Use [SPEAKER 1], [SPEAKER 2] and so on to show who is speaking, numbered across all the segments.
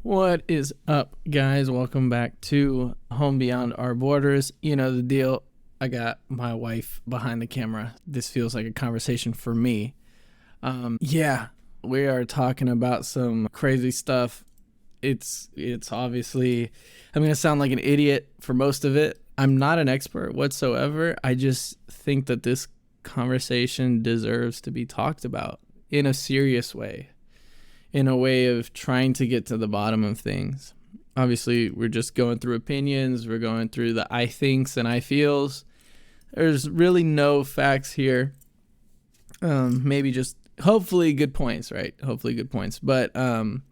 [SPEAKER 1] What is up, guys? Welcome back to Home Beyond Our Borders. You know the deal. I got my wife behind the camera. This feels like a conversation for me. We are talking about some crazy stuff. It's obviously, I'm going to sound like an idiot for most of it. I'm not an expert whatsoever. I just think that this conversation deserves to be talked about in a serious way, in a way of trying to get to the bottom of things. Obviously, we're just going through opinions. We're going through the I thinks and I feels. There's really no facts here. Maybe just hopefully good points, right? Hopefully good points. But I'll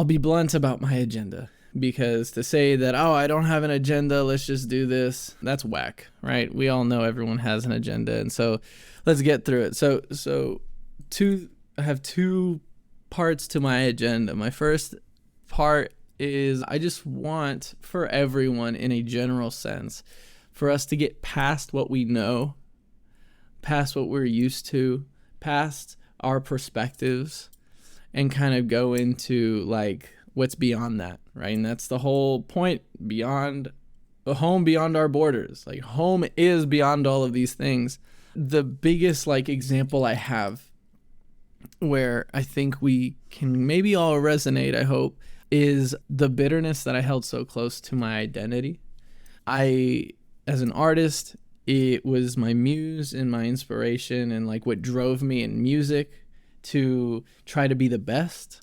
[SPEAKER 1] be blunt about my agenda, because to say that, oh, I don't have an agenda, let's just do this, that's whack, right? We all know everyone has an agenda. And so let's get through it. So I have two parts to my agenda. My first part is I just want for everyone, in a general sense, for us to get past what we know, past what we're used to, past our perspectives, and kind of go into like what's beyond that, right? And that's the whole point, beyond a home beyond our borders. Like, home is beyond all of these things. The biggest example I have, where I think we can maybe all resonate, I hope, is the bitterness that I held so close to my identity. As an artist, it was my muse and my inspiration and what drove me in music to try to be the best.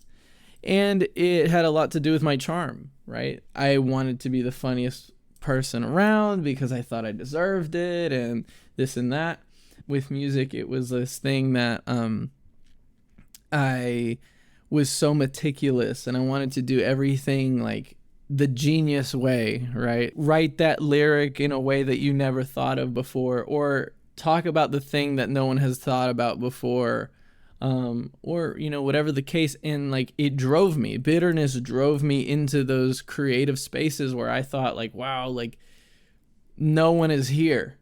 [SPEAKER 1] And it had a lot to do with my charm, right? I wanted to be the funniest person around because I thought I deserved it, and this and that. With music, it was this thing that I was so meticulous, and I wanted to do everything the genius way, right? Write that lyric in a way that you never thought of before, or talk about the thing that no one has thought about before, or whatever the case. And bitterness drove me into those creative spaces where I thought wow, no one is here,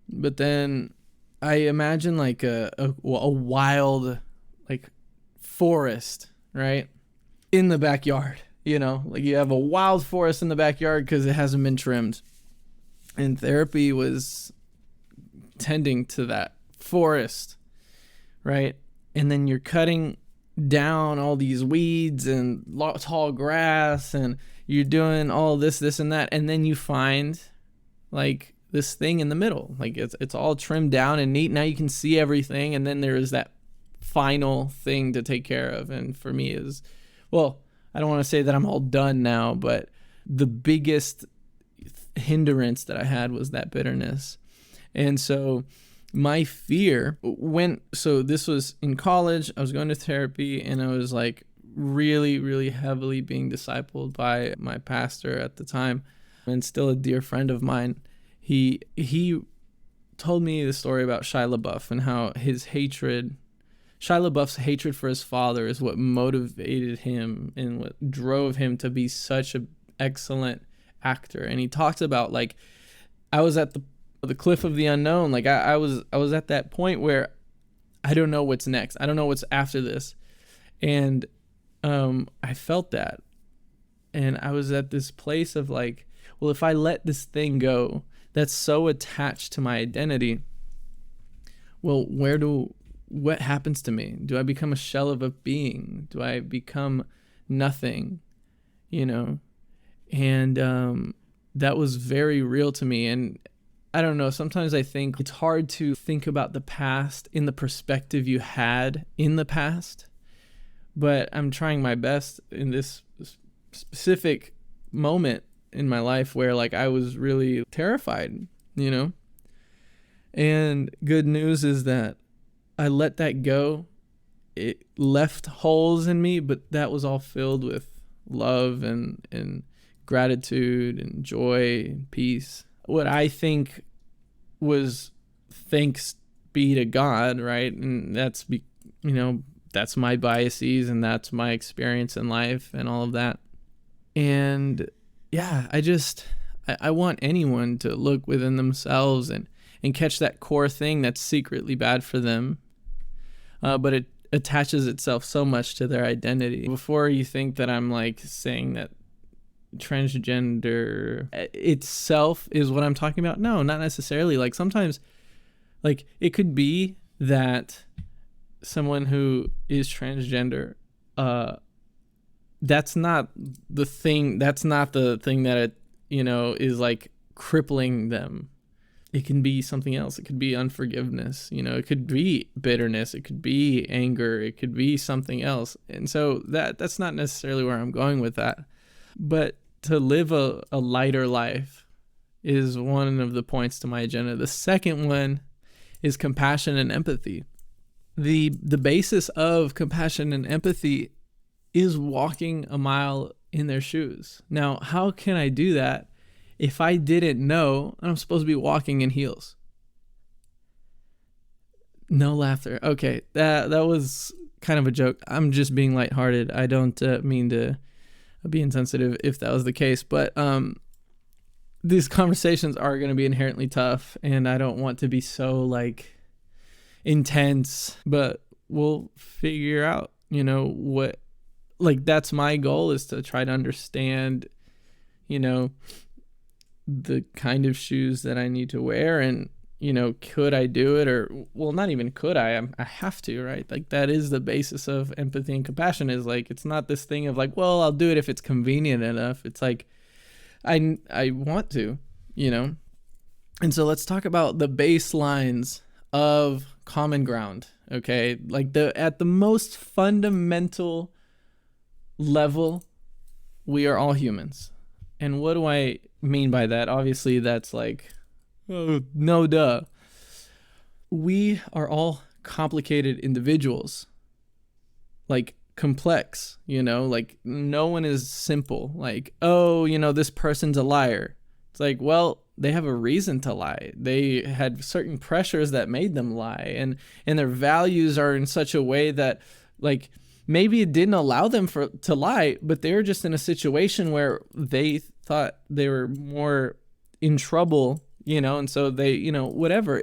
[SPEAKER 1] but then I imagine a wild forest, right, in the backyard. You have a wild forest in the backyard because it hasn't been trimmed, and therapy was tending to that forest, right? And then you're cutting down all these weeds and tall grass, and you're doing all this and that, and then you find this thing in the middle. It's all trimmed down and neat. Now you can see everything, and then there is that final thing to take care of. And for me is, well, I don't want to say that I'm all done now, but the biggest hindrance that I had was that bitterness. And so my fear so this was in college. I was going to therapy, and I was really, really heavily being discipled by my pastor at the time, and still a dear friend of mine. He told me the story about Shia LaBeouf and how Shia LaBeouf's hatred for his father is what motivated him and what drove him to be such an excellent actor. And he talks about I was at the cliff of the unknown. I was at that point where I don't know what's next. I don't know what's after this. And I felt that. And I was at this place of well, if I let this thing go that's so attached to my identity, well, what happens to me? Do I become a shell of a being? Do I become nothing? And that was very real to me. And I don't know, sometimes I think it's hard to think about the past in the perspective you had in the past, but I'm trying my best in this specific moment in my life where I was really terrified, and good news is that I let that go. It left holes in me, but that was all filled with love and gratitude and joy and peace. What I think was thanks be to God, right? And that's that's my biases, and that's my experience in life and all of that. And yeah, I want anyone to look within themselves and catch that core thing that's secretly bad for them. But attaches itself so much to their identity. Before you think that I'm like saying that transgender itself is what I'm talking about, no, not necessarily. Like sometimes, like it could be that someone who is transgender, that's not the thing that it, is like crippling them. It can be something else. It could be unforgiveness, it could be bitterness, it could be anger, it could be something else. And so that's not necessarily where I'm going with that. But to live a lighter life is one of the points to my agenda. The second one is compassion and empathy. The basis of compassion and empathy is walking a mile in their shoes. Now, how can I do that if I didn't know I'm supposed to be walking in heels? No laughter. Okay, that was kind of a joke. I'm just being lighthearted. I don't mean to be insensitive if that was the case, but these conversations are going to be inherently tough, and I don't want to be so like intense, but we'll figure out, what, like that's my goal, is to try to understand, the kind of shoes that I need to wear, and could I do it, or well, not even could I have to, right? Like that is the basis of empathy and compassion, is like it's not this thing of like, well, I'll do it if it's convenient enough. It's like I want to, and so let's talk about the baselines of common ground. Okay, like at the most fundamental level, we are all humans. And what do I mean by that? Obviously that's like, oh, no duh. We are all complicated individuals, like complex, like no one is simple. Like, oh, this person's a liar. It's like, well, they have a reason to lie. They had certain pressures that made them lie, and their values are in such a way that, like, maybe it didn't allow them to lie, but they were just in a situation where they thought they were more in trouble, and so they, whatever.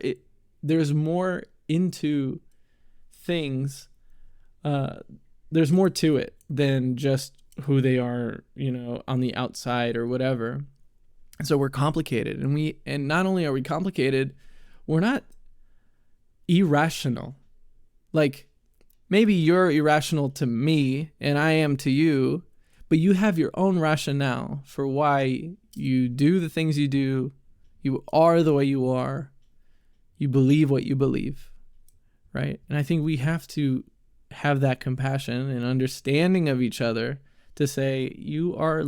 [SPEAKER 1] There's more into things. There's more to it than just who they are, on the outside or whatever. So we're complicated, and not only are we complicated, we're not irrational. Like maybe you're irrational to me and I am to you, but you have your own rationale for why you do the things you do. You are the way you are. You believe what you believe, right? And I think we have to have that compassion and understanding of each other to say you are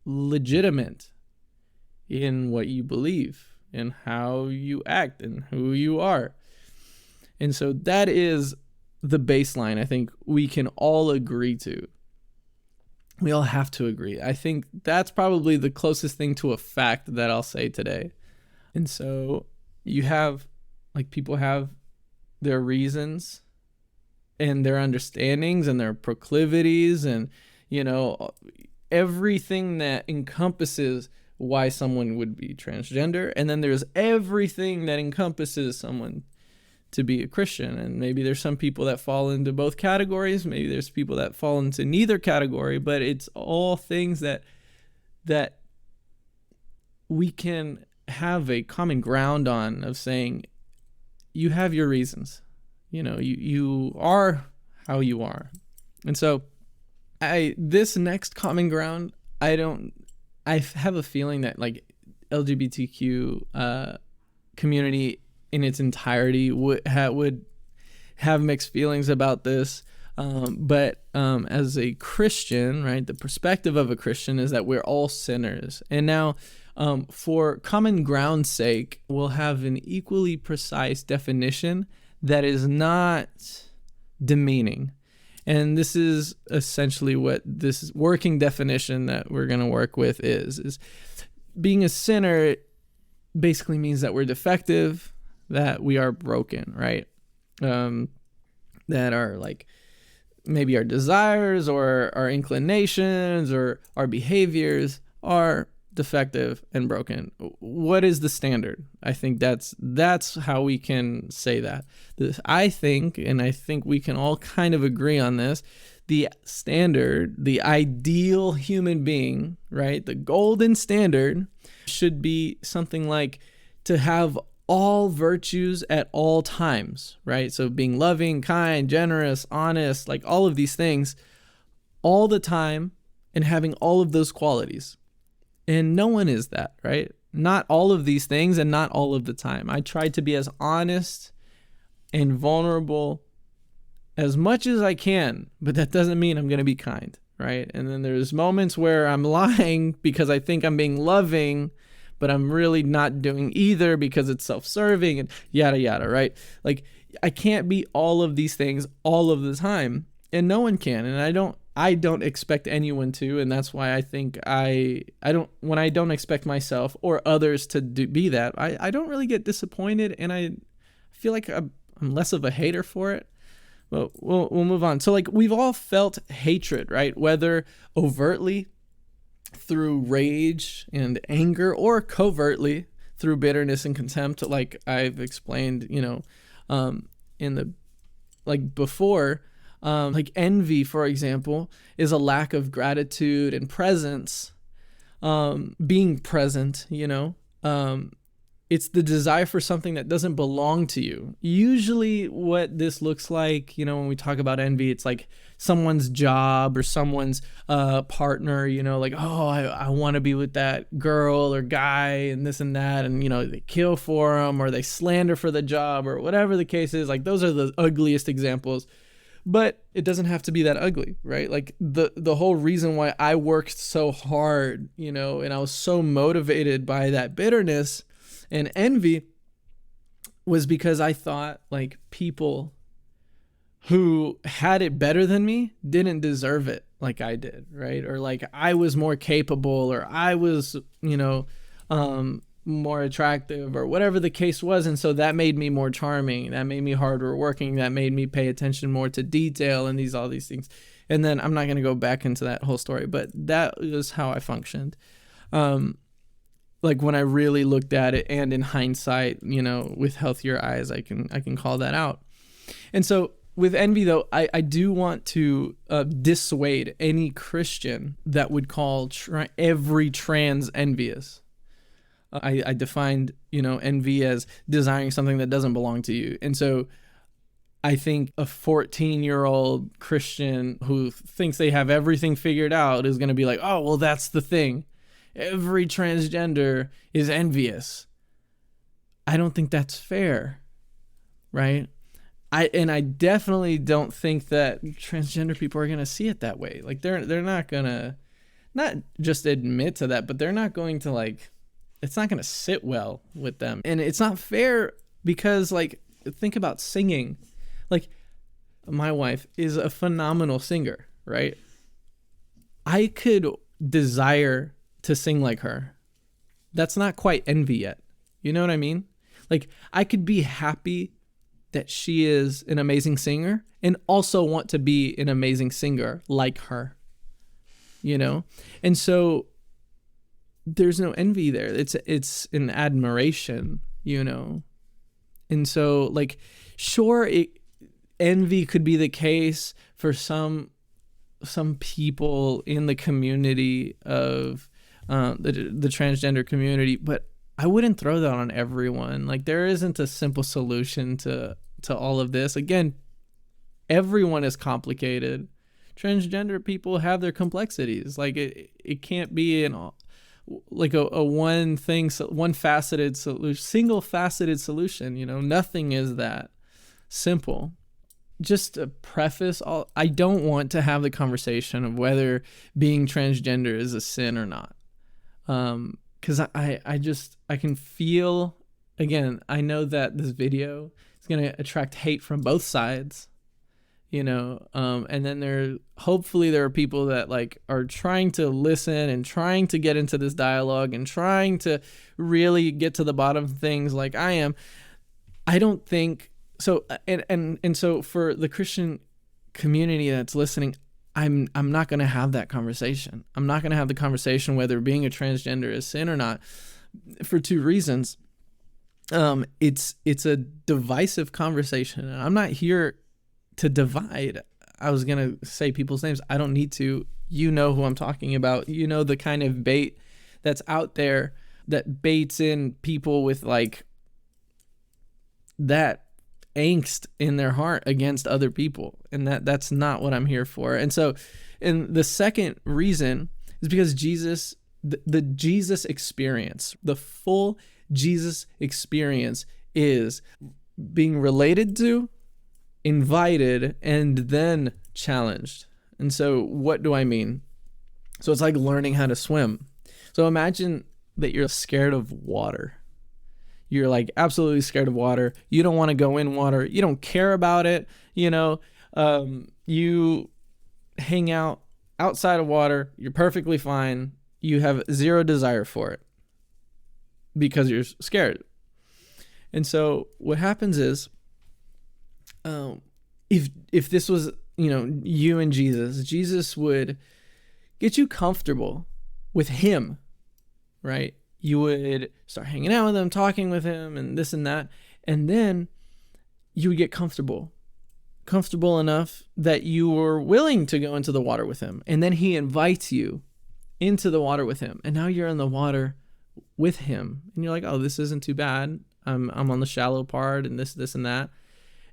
[SPEAKER 1] legitimate in what you believe and how you act and who you are. And so that is the baseline I think we can all agree to. We all have to agree. I think that's probably the closest thing to a fact that I'll say today. And so you have, like, people have their reasons and their understandings and their proclivities and, everything that encompasses why someone would be transgender. And then there's everything that encompasses someone to be a Christian. And maybe there's some people that fall into both categories. Maybe there's people that fall into neither category, but it's all things that we can have a common ground on, of saying you have your reasons, you are how you are. And so this next common ground, I have a feeling that like LGBTQ community in its entirety would have mixed feelings about this. But as a Christian, right, the perspective of a Christian is that we're all sinners. And now, for common ground's sake, we'll have an equally precise definition that is not demeaning. And this is essentially what this working definition that we're going to work with is being a sinner basically means that we're defective, that we are broken, right? That are like maybe our desires or our inclinations or our behaviors are defective, and broken. What is the standard? I think that's how we can say that. I think we can all kind of agree on this. The standard, the ideal human being, right? The golden standard should be something like to have all virtues at all times, right? So being loving, kind, generous, honest, like all of these things all the time, and having all of those qualities. And no one is that, right? Not all of these things and not all of the time. I try to be as honest and vulnerable as much as I can, but that doesn't mean I'm going to be kind, right? And then there's moments where I'm lying because I think I'm being loving, but I'm really not doing either because it's self-serving and yada, yada, right? Like I can't be all of these things all of the time, and no one can. And I don't expect anyone to. And that's why I think when I don't expect myself or others to be that, I don't really get disappointed. And I feel like I'm less of a hater for it. But we'll move on. So like we've all felt hatred, right? Whether overtly through rage and anger or covertly through bitterness and contempt, like I've explained, in the, like before, like envy, for example, is a lack of gratitude and presence, being present, it's the desire for something that doesn't belong to you. Usually what this looks like, when we talk about envy, it's like someone's job or someone's partner, like, oh, I want to be with that girl or guy and this and that. And, they kill for them or they slander for the job or whatever the case is. Like those are the ugliest examples. But it doesn't have to be that ugly, right? Like the whole reason why I worked so hard, and I was so motivated by that bitterness and envy was because I thought like people who had it better than me didn't deserve it like I did, right? Or like I was more capable or I was, more attractive or whatever the case was. And so that made me more charming. That made me harder working. That made me pay attention more to detail and all these things. And then I'm not going to go back into that whole story, but that was how I functioned. Like when I really looked at it and in hindsight, with healthier eyes, I can call that out. And so with envy though, I do want to dissuade any Christian that would call every trans envious. I defined, envy as desiring something that doesn't belong to you. And so I think a 14-year-old Christian who thinks they have everything figured out is going to be like, oh, well, that's the thing. Every transgender is envious. I don't think that's fair, right? I definitely don't think that transgender people are going to see it that way. Like they're not going to not just admit to that, but they're not going to like, it's not going to sit well with them. And it's not fair because like, think about singing. Like my wife is a phenomenal singer, right? I could desire to sing like her. That's not quite envy yet. You know what I mean? Like I could be happy that she is an amazing singer and also want to be an amazing singer like her, And so there's no envy there. It's an admiration, And so like, sure, envy could be the case for some people in the community of the transgender community, but I wouldn't throw that on everyone. Like there isn't a simple solution to all of this. Again, everyone is complicated. Transgender people have their complexities. Like it can't be like a one faceted solution, single faceted solution. Nothing is that simple. Just to preface, I don't want to have the conversation of whether being transgender is a sin or not. Because I can feel, again, I know that this video is going to attract hate from both sides, and then hopefully there are people that like are trying to listen and trying to get into this dialogue and trying to really get to the bottom of things like I am. I don't think so. And so for the Christian community that's listening, I'm not going to have that conversation. I'm not going to have the conversation whether being a transgender is sin or not, for two reasons. It's a divisive conversation, and I'm not here to divide. I was going to say people's names. I don't need to. You know who I'm talking about. You know the kind of bait that's out there that baits in people with like that angst in their heart against other people, and that's not what I'm here for. And so, and the second reason is because Jesus, the Jesus experience, the full Jesus experience is being related to, invited, and then challenged. And so what do I mean? So it's like learning how to swim. So imagine that you're scared of water. You're like absolutely scared of water. You don't want to go in water. You don't care about it. You hang out outside of water. You're perfectly fine. You have zero desire for it because you're scared. And so what happens is, if this was, you and Jesus would get you comfortable with him, right? You would start hanging out with him, talking with him, and this and that. And then you would get comfortable enough that you were willing to go into the water with him. And then he invites you into the water with him. And now you're in the water with him. And you're like, oh, this isn't too bad. I'm on the shallow part and this and that.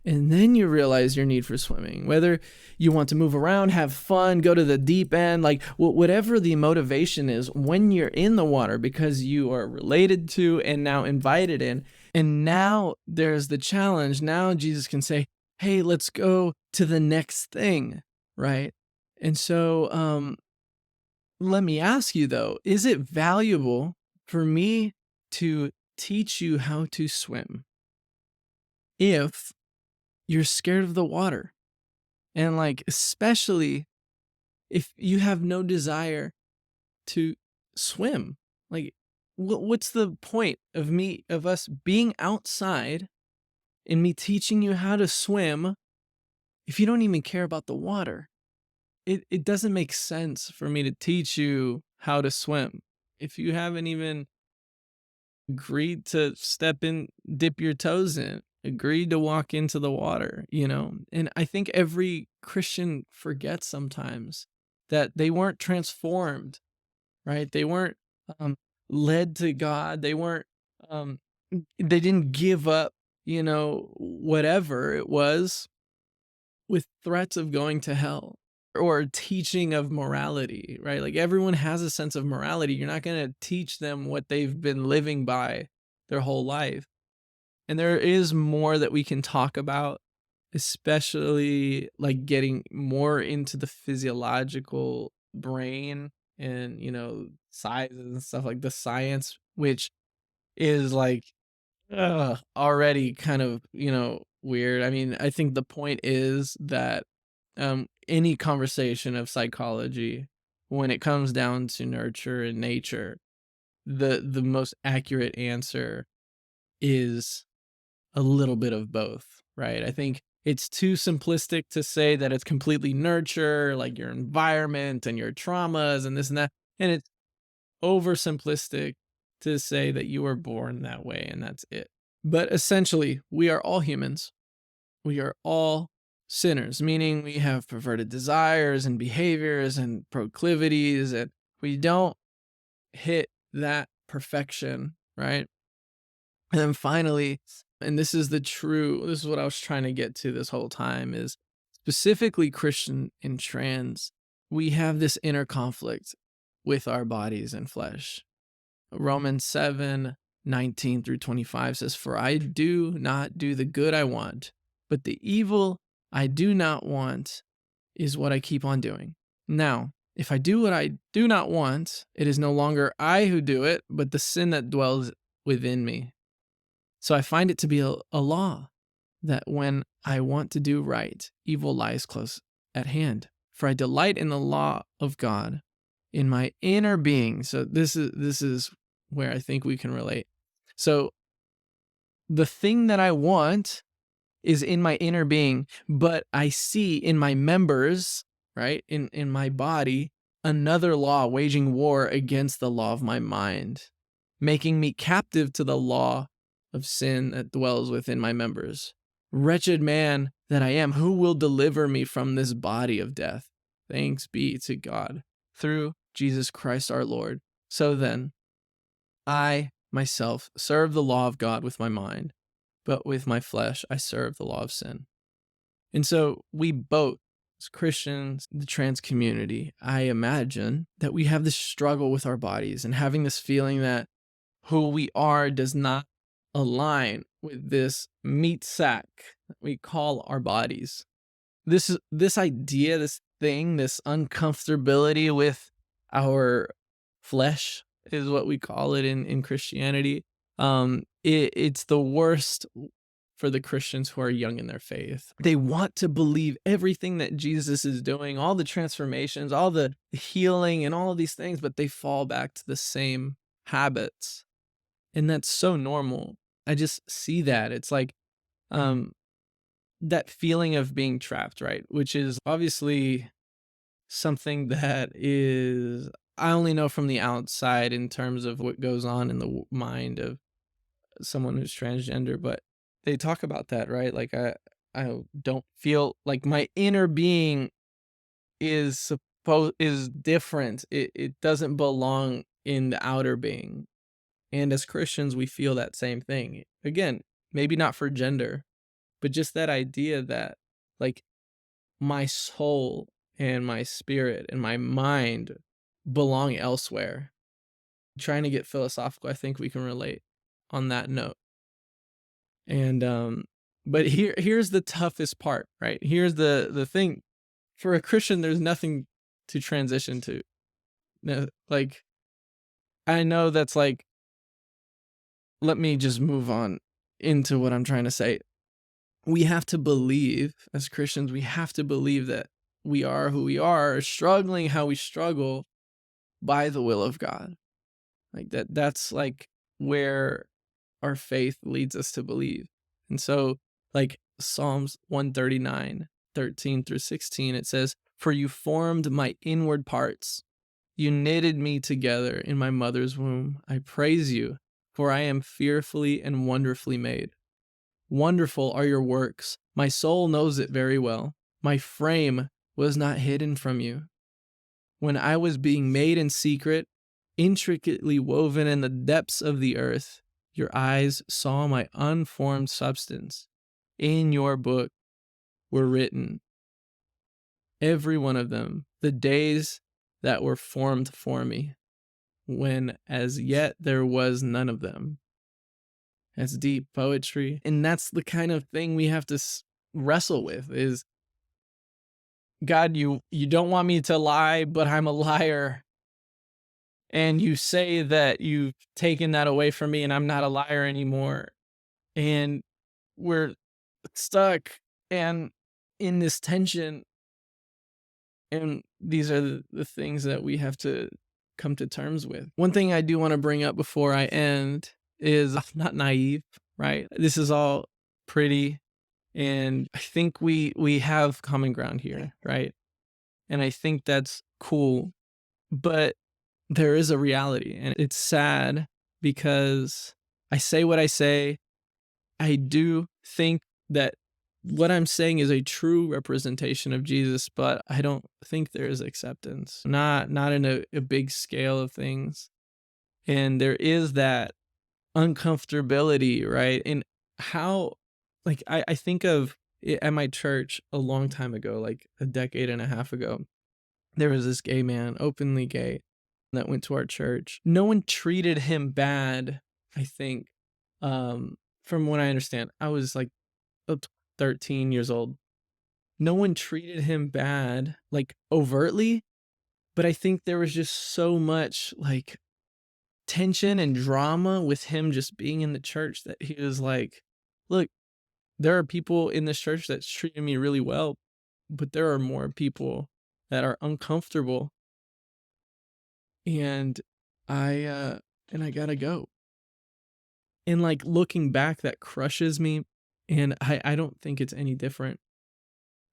[SPEAKER 1] And then you realize your need for swimming, whether you want to move around, have fun, go to the deep end, like whatever the motivation is when you're in the water, because you are related to and now invited in. And now there's the challenge. Now Jesus can say, hey, let's go to the next thing, right? And so let me ask you though, is it valuable for me to teach you how to swim if you're scared of the water? And like, especially if you have no desire to swim, like what's the point of us being outside and me teaching you how to swim if you don't even care about the water? It doesn't make sense for me to teach you how to swim if you haven't even agreed to step in, dip your toes in, agreed to walk into the water, And I think every Christian forgets sometimes that they weren't transformed, right? They weren't led to God. They weren't, they didn't give up, whatever it was with threats of going to hell or teaching of morality, right? Like everyone has a sense of morality. You're not going to teach them what they've been living by their whole life. And there is more that we can talk about, especially like getting more into the physiological brain and, sizes and stuff, like the science, which is like already kind of, weird. I mean, I think the point is that any conversation of psychology, when it comes down to nurture and nature, the most accurate answer is a little bit of both, right? I think it's too simplistic to say that it's completely nurture, like your environment and your traumas and this and that. And it's oversimplistic to say that you were born that way and that's it. But essentially, we are all humans. We are all sinners, meaning we have perverted desires and behaviors and proclivities, and we don't hit that perfection, right? And then finally, and this is what I was trying to get to this whole time, is specifically Christian and trans, we have this inner conflict with our bodies and flesh. Romans 7:19-25 says, "For I do not do the good I want, but the evil I do not want is what I keep on doing. Now, if I do what I do not want, it is no longer I who do it, but the sin that dwells within me. So I find it to be a law that when I want to do right, evil lies close at hand. For I delight in the law of God in my inner being." So this is where I think we can relate. So the thing that I want is in my inner being, but I see in my members right? In my body, another law waging war against the law of my mind, making me captive to the law of sin that dwells within my members. Wretched man that I am, who will deliver me from this body of death? Thanks be to God through Jesus Christ our Lord. So then, I myself serve the law of God with my mind, but with my flesh I serve the law of sin. And so we both, as Christians, the trans community, I imagine that we have this struggle with our bodies and having this feeling that who we are does not align with this meat sack that we call our bodies. This idea, this thing, this uncomfortability with our flesh is what we call it in Christianity. It's the worst for the Christians who are young in their faith. They want to believe everything that Jesus is doing, all the transformations, all the healing and all of these things, but they fall back to the same habits. And that's so normal. I just see that. It's like that feeling of being trapped, right? Which is obviously something that is, I only know from the outside in terms of what goes on in the mind of someone who's transgender, but they talk about that, right? Like I don't feel like my inner being is different. It doesn't belong in the outer being. And as Christians, we feel that same thing. Again, maybe not for gender, but just that idea that like my soul and my spirit and my mind belong elsewhere. Trying to get philosophical, I think we can relate on that note. And but here's the toughest part, right? Here's the thing. For a Christian, there's nothing to transition to. No, like I know that's like, let me just move on into what I'm trying to say. We have to believe, as Christians, we have to believe that we are who we are, struggling how we struggle by the will of God. Like that's like where our faith leads us to believe. And so like Psalms 139, 13 through 16, it says, "For you formed my inward parts. You knitted me together in my mother's womb. I praise you, for I am fearfully and wonderfully made. Wonderful are your works. My soul knows it very well. My frame was not hidden from you. When I was being made in secret, intricately woven in the depths of the earth, your eyes saw my unformed substance. In your book were written, every one of them, the days that were formed for me, when as yet there was none of them." That's deep poetry. And that's the kind of thing we have to wrestle with is, God, you don't want me to lie, but I'm a liar. And you say that you've taken that away from me and I'm not a liar anymore. And we're stuck and in this tension. And these are the things that we have to come to terms with. One thing I do want to bring up before I end is I'm not naive, right? This is all pretty. And I think we have common ground here, right? And I think that's cool. But there is a reality, and it's sad because I say what I say. I do think that what I'm saying is a true representation of Jesus, but I don't think there is acceptance, not in a big scale of things. And there is that uncomfortability, right? And how, like, I think of it at my church a long time ago, like a decade and a half ago. There was this gay man, openly gay, that went to our church. No one treated him bad, I think. From what I understand, I was like 13 years old. No one treated him bad, like overtly, but I think there was just so much like tension and drama with him just being in the church that he was like, look, there are people in this church that's treating me really well, but there are more people that are uncomfortable. And I gotta go. And like looking back, that crushes me. And I don't think it's any different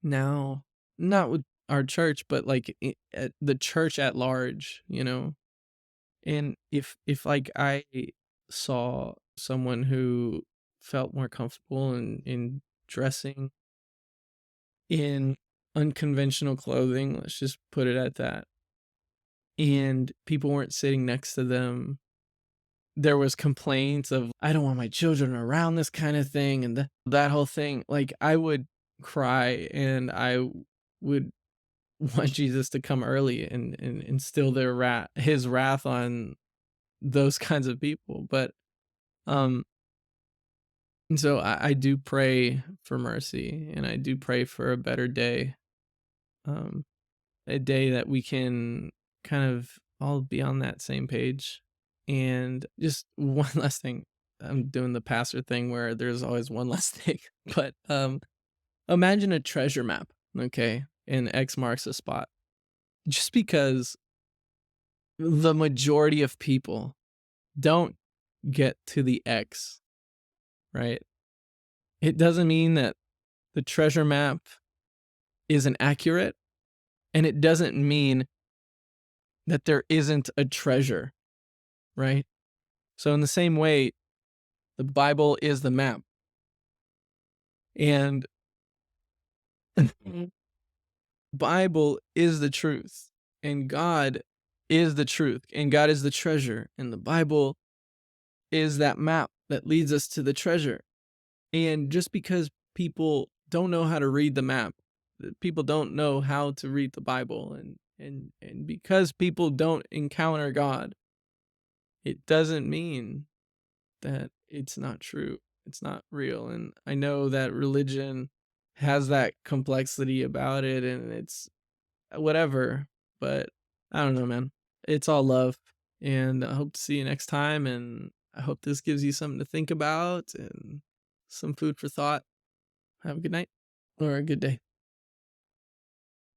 [SPEAKER 1] now. Not with our church, but like at the church at large, you know. And if like I saw someone who felt more comfortable in dressing in unconventional clothing, let's just put it at that, and people weren't sitting next to them, there was complaints of, I don't want my children around this kind of thing, and that whole thing, like I would cry, and I would want Jesus to come early and instill his wrath on those kinds of people. But um and so I do pray for mercy, and I do pray for a better day, um a day that we can kind of all be on that same page. And just one last thing, I'm doing the pastor thing where there's always one last thing. But imagine a treasure map, okay, and X marks a spot. Just because the majority of people don't get to the X, right? It doesn't mean that the treasure map isn't accurate, and it doesn't mean that there isn't a treasure, right? So in the same way, the Bible is the map, and Bible is the truth, and God is the truth, and God is the treasure, and the Bible is that map that leads us to the treasure. And just because people don't know how to read the map, people don't know how to read the Bible, and because people don't encounter God, it doesn't mean that it's not true. It's not real. And I know that religion has that complexity about it, and it's whatever, but I don't know, man. It's all love. And I hope to see you next time. And I hope this gives you something to think about and some food for thought. Have a good night or a good day.